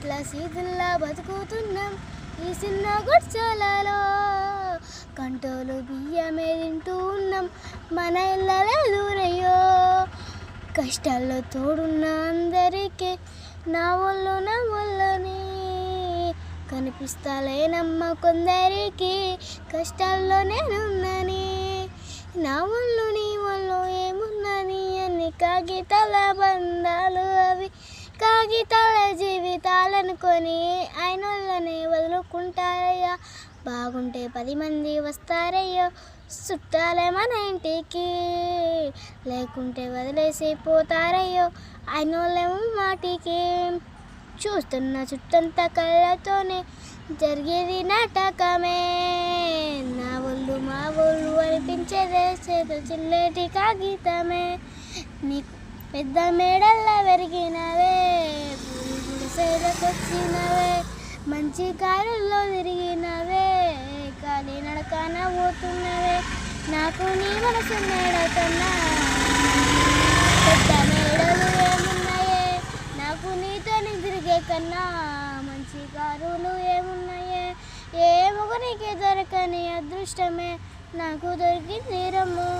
ఇట్లా సీతుల్లా బతుకుతున్నాం ఈ చిన్న గుడ్చలలో. కంటోలు బియ్యమే తింటూ ఉన్నాం మన ఇళ్ళలే దూరయ్యో. కష్టాల్లో తోడున్న అందరికీ నా ఒళ్ళని కనిపిస్తాలేనమ్మ కొందరికి కష్టాల్లో నేనున్నని. నా ఒళ్ళు నీ ఒళ్ళు ఏమున్నని అన్ని కాగితాల బంధాలు అవి కాగితాల జీవితాలనుకొని ఆయనోళ్ళనే వదులుకుంటారయ్యా. బాగుంటే 10 మంది వస్తారయ్యో చుట్టాలే మన ఇంటికి, లేకుంటే వదిలేసి పోతారయ్యో ఆయనోళ్ళేమో మాటికి. చూస్తున్న చుట్టంతా కళ్ళతోనే జరిగేది నాటకమే. నా ఒళ్ళు మా ఒళ్ళు అనిపించేదే చేతులు చిల్లేటి కాగితమే. నీకు పెద్ద మేడల్లా పెరిగినవే పూరి గుడిసెలకొచ్చినవే మంచి కారుల్లో తిరిగినవే కాలి నడకన పోతున్నవే. నాకు నీ మనసు మేడకన్నా పెద్ద మేడలు ఏమున్నాయే, నాకు నీతో తిరిగే కన్నా మంచి కారులు ఏమున్నాయే. ఏ మొగనికి దొరకని అదృష్టమే నాకు దొరికింది రమ్ము.